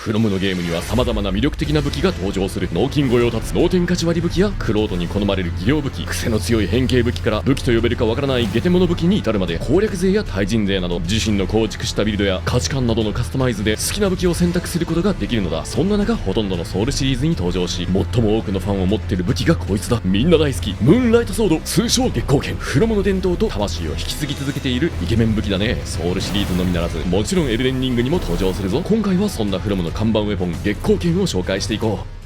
フロムのゲームには様々な魅力的な武器が登場する。脳筋御用達脳天価値割り武器やクロートに好まれる技量武器、癖の強い変形武器から武器と呼べるかわからないゲテモノ武器に至るまで、攻略勢や対人勢など自身の構築したビルドや価値観などのカスタマイズで好きな武器を選択することができるのだ。そんな中ほとんどのソウルシリーズに登場し、最も多くのファンを持っている武器がこいつだ。みんな大好きムーンライトソード、通称月光剣。フロムの伝統と魂を引き継ぎ続けているイケメン武器だね。ソウルシリーズのみならずもちろんエルデンリングにも登場するぞ。今回はそんなフロムの看板ウェポン月光剣を紹介していこう。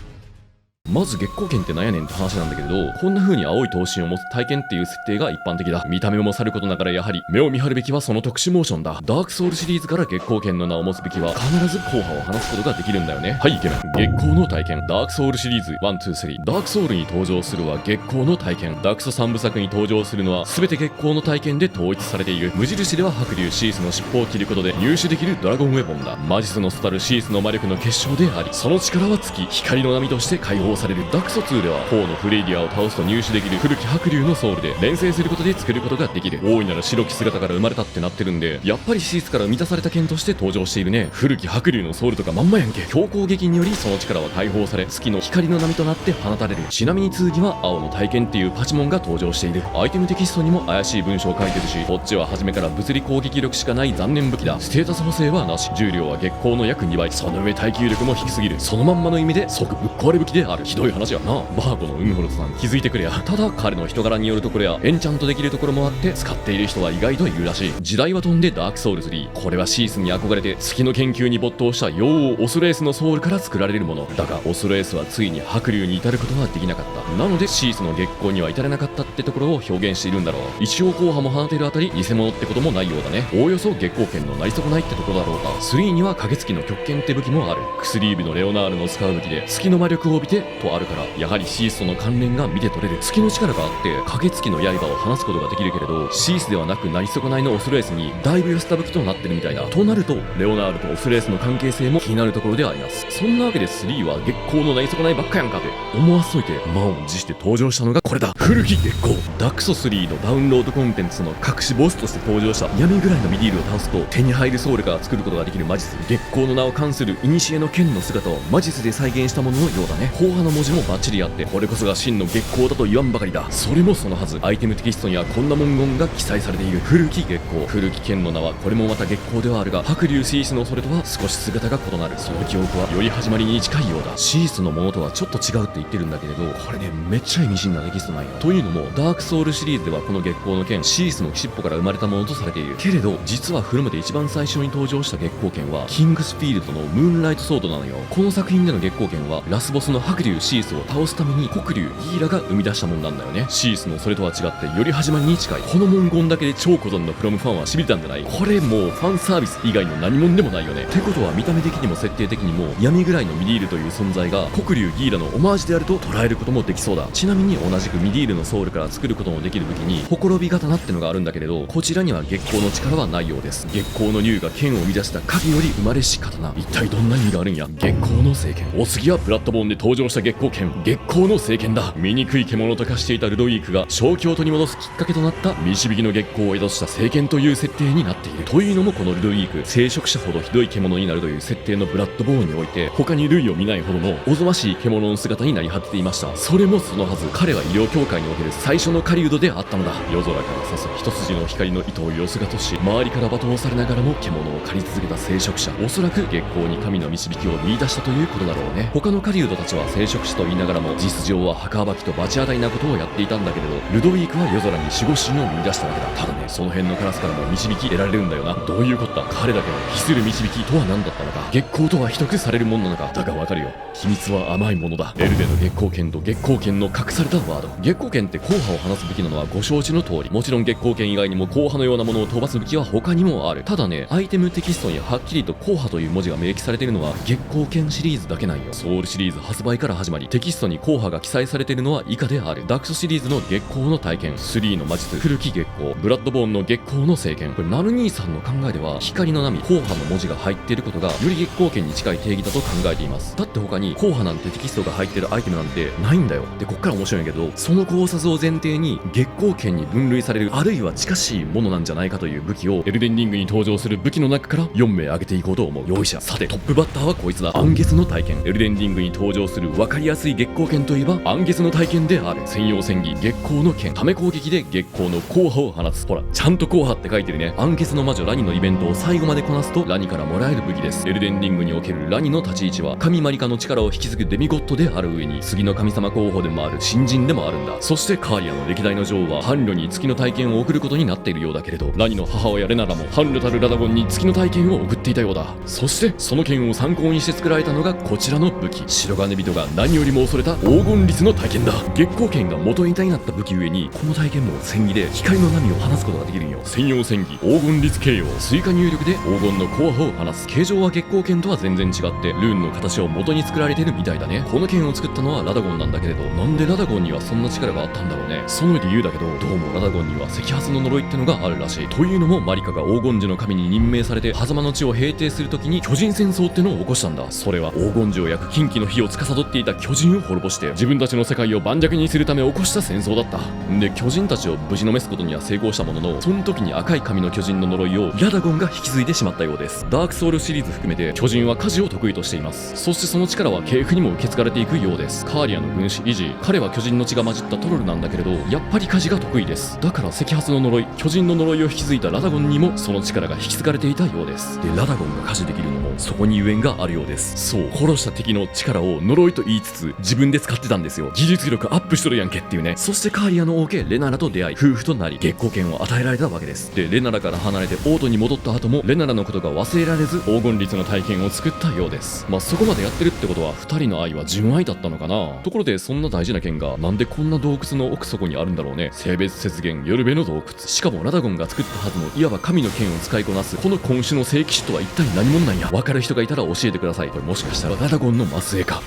まず月光剣ってなんやねんって話なんだけれど、こんな風に青い頭身を持つ体験っていう設定が一般的だ。見た目もさることながらやはり目を見張るべきはその特殊モーションだ。ダークソウルシリーズから月光剣の名を持つ武器は必ず硬派を放つことができるんだよね。はい、イケメン。月光の体験。ダークソウルシリーズ1、2、3。ダークソウルに登場するは月光の体験。ダークソ3部作に登場するのは全て月光の体験で統一されている。無印では白竜シースの尻尾を切ることで入手できるドラゴンウェポンだ。マジスのスタルシースの魔力の結晶であり、その力は尽き光の波として解放される。ダークソ2では4のフレイディアを倒すと入手できる古き白竜のソウルで連成することで作ることができる。大いなる白き姿から生まれたってなってるんで、やっぱりシースから生み出された剣として登場しているね。古き白竜のソウルとかまんまやんけ。強攻撃によりその力は解放され、月の光の波となって放たれる。ちなみに2には青の体験っていうパチモンが登場している。アイテムテキストにも怪しい文章を書いてるし、こっちは初めから物理攻撃力しかない残念武器だ。ステータス補正はなし。重量は月光の約2倍、その上耐久力も低すぎる。そのまんまの意味で即ぶっ壊れ武器である。ひどい話やな。バーコのウンホルトさん気づいてくれや。ただ彼の人柄によるところやエンチャントできるところもあって使っている人は意外といるらしい。時代は飛んでダークソウル3。これはシースに憧れて月の研究に没頭した妖王オスレースのソウルから作られるものだが、オスレースはついに白竜に至ることはできなかった。なのでシースの月光には至れなかったってところを表現しているんだろう。一応硬派も放てるあたり偽物ってこともないようだね。おおよそ月光剣のなり損ないってところだろうか。3には影月の極剣って武器もある。薬指のレオナールの使う武器で月の魔力を帯びてとあるから、やはりシースとの関連が見て取れる。月の力があって影月の刃を放つことができるけれど、シースではなくなり損ないのオスレースにだいぶ寄せた武器となってるみたいだ。となるとレオナールとオスレースの関係性も気になるところであります。そんなわけで3は月光のなり損ないばっかやんかって思わせといて、満を持して登場したのがこれだ。古き月光。ダクソ3のダウンロードコンテンツの隠しボスとして登場した闇ぐらいのミディールを倒すと手に入るソウルから作ることができるマジス。月光の名を冠する古の剣の姿をマジスで再現したもののようだね。硬派の文字もバッチリあって、これこそが真の月光だと言わんばかりだ。それもそのはず、アイテムテキストにはこんな文言が記載されている。古き月光。古き剣の名はこれもまた月光ではあるが、白竜シースのそれとは少し姿が異なる。その記憶はより始まりに近いようだ。シースのものとはちょっと違うって言ってるんだけれど、これねめっちゃ意味深なテキストなんよ。というのもダークソウルシリーズではこの月光の剣シースの尻尾から生まれたものとされているけれど、実はフロムで一番最初に登場した月光剣はキングスフィールドのムーンライトソードなのよ。この作品での月光剣はラスボスの白竜シースを倒すために黒竜ギーラが生み出したものなんだよね。シースのそれとは違ってより始まりに近い。この文言だけで超古存のフロムファンはしびれたんじゃない？これもうファンサービス以外の何者でもないよね。ってことは見た目的にも設定的にも闇ぐらいのミディールという存在が黒竜ギーラのオマージュであると捉えることもできそうだ。ちなみに同じくミディールのソウルから作ることもできる武器にほころび刀ってのがあるんだけれど、こちらには月光の力はないようです。月光の竜が剣を生み出した影より生まれし刀。一体どんな意味があるんや。月光の聖剣。お次はブラッドボーンで登場した月光剣月光の聖剣だ。醜い獣と化していたルドウィークが正気を取り戻すきっかけとなった導きの月光を宿した聖剣という設定になっている。というのもこのルドウィーク、聖職者ほどひどい獣になるという設定のブラッドボーンにおいて他に類を見ないほどのおぞましい獣の姿になり果てていました。それもそのはず、彼は医療協会における最初の狩人であったのだ。夜空から差す一筋の光の糸をよすがとし、周りから罵倒されながらも獣を狩り続けた聖職者。おそらく月光に神の導きを見出したということだろうね。他の狩人たちは聖職者と言いながらも実情は墓場きと罰当たりなことをやっていたんだけれど、ルドウィークは夜空に守護神を見出したわけだ。ただね、その辺のカラスからも導き得られるんだよな。どういうことだ。彼だけの秘する導きとは何だったのか。月光とは秘匿されるもんなのか。だがわかるよ、秘密は甘いものだ。エルデの月光剣と月光剣の隠されたワード。月光剣って硬派を放つ武器なのはご承知の通り。もちろん月光剣以外にも硬派のようなものを飛ばす武器は他にもある。ただね、アイテムテキストにはっきりと硬派という文字が明記されているのは月光剣シリーズだけなんよ。ソウルシリーズ発売から始まり、テキストに硬派が記載されているのは以下である。ダクソシリーズの月光の体験、3の魔術、古き月光、ブラッドボーンの月光の聖剣。これナル兄さんの考えでは光の波、硬派の文字が入っていることがより月光剣に近い定義だと考えています。だって他に硬派なんてテキストが入ってるアイテムなんてないんだよ。でこっから面白いんやけど、その考察を前提に月光剣に分類される、あるいは近しいものなんじゃないかという武器をエルデンリングに登場する武器の中から4名挙げていこうと思う。よいしょ。さてトップバッターはこいつだ。アンゲスの体験。エルデンリングに登場する分かりやすい月光剣といえばアンゲスの体験である。専用戦技月光の剣、ため攻撃で月光の硬派を放つ。ほらちゃんと硬派って書いてるね。アンゲスの魔女ラニのイベントを最後までこなすとラニからもらえる武器です。エルデンリングにおけるラニの立ち位置は神マリカの力を引き継ぐデミゴッドである上に次の神様候補でもある新人でもあるんだ。そしてカーリアの歴代の女王は伴侶に月の体験を送ることになっているようだけれど、ラニの母親レナラも伴侶たるラダゴンに月の体験を送っていたようだ。そしてその剣を参考にして作られたのがこちらの武器、白金人が何よりも恐れた黄金律の体験だ。月光剣が元ネタになった武器ゆえにこの体験も戦技で光の波を放つことができるんよ。専用戦技黄金律形容、追加入力で黄金の硬派を放つ。形状は月光剣とは全然違ってルーンの形を元に作られているみたいだね。この剣を作ったのはラダゴンなんだけれど、なんでラダゴンにはそんな力があったんだろうね。その理由だけど、どうもラダゴンには赤髪の呪いってのがあるらしい。というのもマリカが黄金樹の神に任命されて狭間の地を平定するときに巨人戦争ってのを起こしたんだ。それは黄金樹を焼く禁忌の火を司っていた巨人を滅ぼして自分たちの世界を盤石にするため起こした戦争だった。で巨人たちを無事のめすことには成功したものの、その時に赤い神の巨人の呪いをラダゴンが引き継いでしまったようです。ダークソウルシリーズ含めて巨人は火事を得意としています。そしてその力は系譜にも受け継がれていくようです。カーリアの軍師イジー、彼は巨人の血が混じったトロルなんだけれど、やっぱり火事が得意です。だから赤髪の呪い、巨人の呪いを引き継いだラダゴンにもその力が引き継がれていたようです。でラダゴンが火事できるのもそこにゆえんがあるようです。そう、殺した敵の力を呪いと言いつつ自分で使ってたんですよ。技術力アップしとるやんけっていうね。そしてカーリアの王家レナラと出会い夫婦となり月光剣を与えられたわけです。でレナラから離れてオートに戻った後もレナラのことが忘れられず黄金律の体験を作ったようです。まあそこまでやってるってことは2人の愛は純愛だったのかな。ところでそんな大事な剣がなんでこんな洞窟の奥底にあるんだろうね。性別雪原ヨルベの洞窟、しかもラダゴンが作ったはずのいわば神の剣を使いこなすこの今種の聖騎士とは一体何者なんや。分かる人がいたら教えてください。これもしかしたらラダゴンの末裔か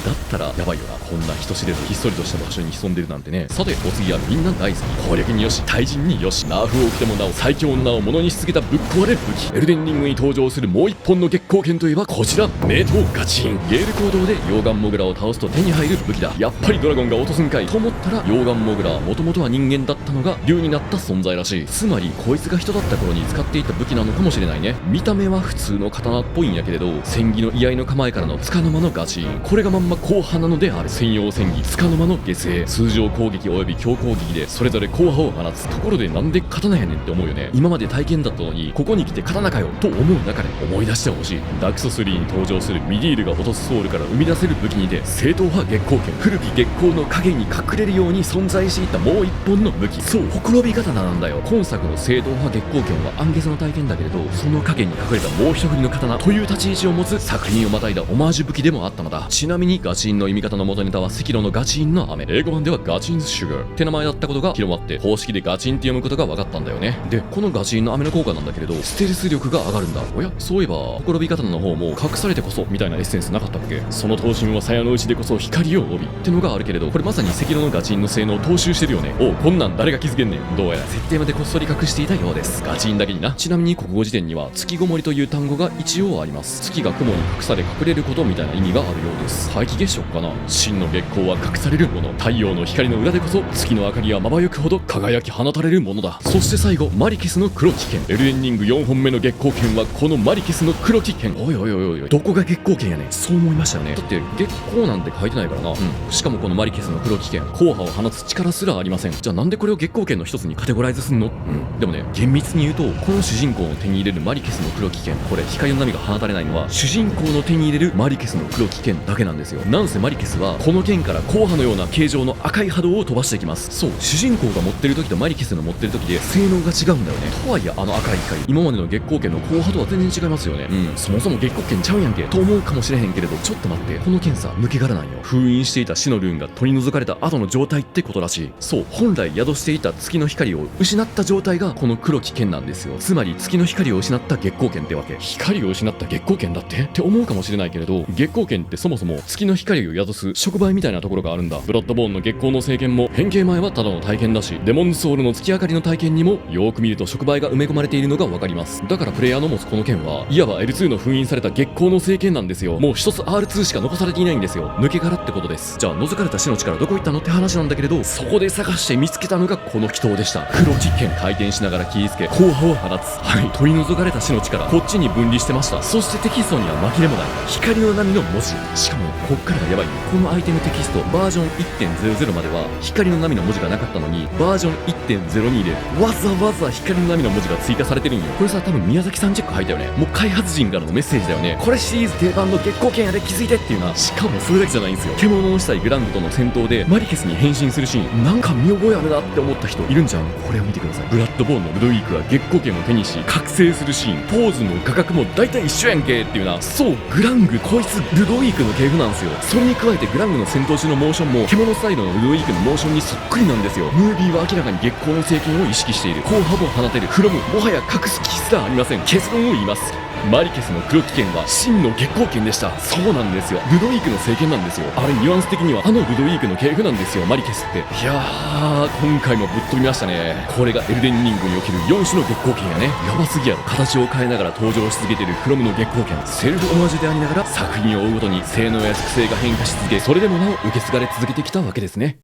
だったらやばいよな。こんな人知れずひっそりとした場所に潜んでるなんてね。さてお次はみんな大好き、攻略によし対人によし、ナーフを受けてもなお最強の名を物にし続けたぶっ壊れ武器、エルデンリングに登場するもう一本の月光剣といえばこちら、名刀ガチン。ゲール行動で溶岩モグラを倒すと手に入る武器だ。やっぱりドラゴンが落とすんかいと思ったら、溶岩モグラはもともとは人間だったのが竜になった存在らしい。つまりこいつが人だった頃に使っていた武器なのかもしれないね。見た目は普通の刀っぽいんやけれど、戦技の居合の構えからの束の間のガチン、これがまんま硬派なのである。専用戦技束の間の下勢、通常攻撃及び強攻撃でそれぞれ硬派を放つ。ところでなんで刀やねんって思うよね。今まで体験だったのにここに来て刀かよと思う中で思い出してほしい。ダクソ3に登場するミディールが落とすソウルから生み出せる武器にて正統派月光剣、古き月光の影に隠れるように存在していたもう一本の武器、そうほころび刀なんだよ。今作の正統派月光剣はアンゲスの体験だけれど、その影に隠れたもう一振りの刀という立ち位置を持つ作品をまたいだオマージュ武器でもあったのだ。ちなみにガチンの意味方の元ネタは赤炉のガチンの飴、英語版ではガチンズシュガーって名前だったことが広まって公式でガチンって読むことが分かったんだよね。でこのガチンの飴の効果なんだけれど、ステルス力が上がるんだ。おやそういえばほころび刀の方も隠されてこそみたいなエッセンスなかったっけ。その刀身は鞘の内でこそ光を帯びってのがあるけれど、これまさに赤炉のガチンの性能を踏襲してるよね。おうこんなん誰が気づけんねん。どうやら設定までこっそり隠していたようです。ガチンだけにな。ちなみに国語辞典には月ごもりという単語が一応あります。月が雲に隠され隠れることみたいな意味があるようです。皆既月食かな。真の月光は隠されるもの、太陽の光の裏でこそ月の明かりはまばゆくほど輝き放たれるものだ。そして最後マリケスの黒き剣、エルデンリング4本目の月光剣はこのマリケスの黒き剣。おいおいおいおい、どこが月光剣やねん。そう思いましたよね。だって月光なんて書いてないからな。しかもこのマリケスの黒き剣、硬派を放つ力すらありません。じゃあなんでこれを月光剣の一つにカテゴライズすんの。でもね厳密に言うとこの主人公の手に入れるマリケスの黒き剣、これ光の波が放たれないのは主人公の手に入れるマリケスの黒き剣だけなんですよ。なんせマリケスはこの剣から硬派のような形状の赤い波動を飛ばしてきます。そう主人公が持ってる時とマリケスの持ってる時で性能が違うんだよね。とはいえあの赤い光、今までの月光剣の硬派とは全然違いますよね。そもそも月光剣ちゃうやんけと思うかもしれへんけれど、ちょっと待って、この剣さ抜け殻なんよ。封印していた死のルーンが取り除かれた後の状態ってことらしい。そう本来宿していた月の光を失った状態がこの黒き剣なんですよ。つまり月の光を失った月光剣ってわけ。光を失った月光剣だって思うかもしれないけれど、月光剣ってそもそも月のの光を宿す触媒みたいなところがあるんだ。ブラッドボーンの月光の聖剣も変形前はただの体験だし、デモンズソウルの月明かりの体験にもよーく見ると触媒が埋め込まれているのがわかります。だからプレイヤーの持つこの剣はいわば L2 の封印された月光の聖剣なんですよ。もう一つ R2 しか残されていないんですよ。抜け殻ってことです。じゃあ覗かれた死の力どこ行ったのって話なんだけれど、そこで探して見つけたのがこの祈祷でした。黒実験回転しながら切りつけ硬波を放つ。はい、取り除かれた死の力こっちに分離してました。そしてテキストには紛れもない光の波の文字。しかもこっからがやばい。このアイテムテキストバージョン 1.00 までは光の波の文字がなかったのに、バージョン 1.02 でわざわざ光の波の文字が追加されてるんよ。これさ、多分宮崎さんチェック入ったよね。もう開発陣からのメッセージだよね。これシリーズ定番の月光剣やで気づいてっていうな。しかもそれだけじゃないんですよ。獣の死体グラングとの戦闘でマリケスに変身するシーン、なんか見覚えあるなって思った人いるんじゃん。これを見てください。ブラッドボーンのルドウィークが月光剣を手にし覚醒するシーン、ポーズの画角も大体一緒やんけっていうな。そう、グラングこいつルドウィークの系譜なんですよ。それに加えてグラングの戦闘中のモーションも獣スタイルのルドウィークのモーションにそっくりなんですよ。ムービーは明らかに月光の聖剣を意識している。硬波を放てるフロム、もはや隠す気すらありません。結論を言います。マリケスの黒木剣は真の月光剣でした。そうなんですよ。ルドウィークの聖剣なんですよ。あれニュアンス的にはルドウィークの系譜なんですよ、マリケスって。いやー、今回もぶっ飛びましたね。これがエルデンリングにおける4種の月光剣やね。やばすぎやろ。形を変えながら登場し続けているフロムの月光剣、セルフオマージュでありながら作品を追うごとに性能や属性が変化し続け、それでもなお受け継がれ続けてきたわけですね。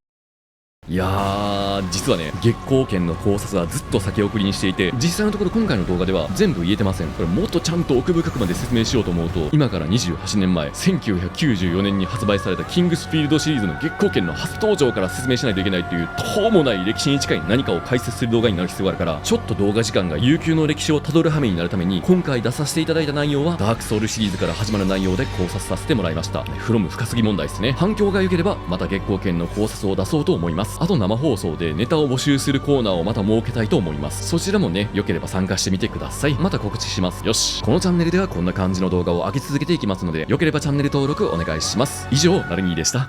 いやー、実はね、月光剣の考察はずっと先送りにしていて、実際のところ今回の動画では全部言えてません。これもっとちゃんと奥深くまで説明しようと思うと、今から28年前1994年に発売されたキングスフィールドシリーズの月光剣の初登場から説明しないといけないという途方もない歴史に近い何かを解説する動画になる必要があるから、ちょっと動画時間が悠久の歴史をたどる羽目になるために、今回出させていただいた内容はダークソウルシリーズから始まる内容で考察させてもらいました。フロム深すぎ問題ですね。反響が良ければまた月光剣の考察を出そうと思います。あと生放送でネタを募集するコーナーをまた設けたいと思います。そちらもね、良ければ参加してみてください。また告知します。よし、このチャンネルではこんな感じの動画を上げ続けていきますので、良ければチャンネル登録お願いします。以上、なるにーでした。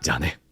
じゃあね。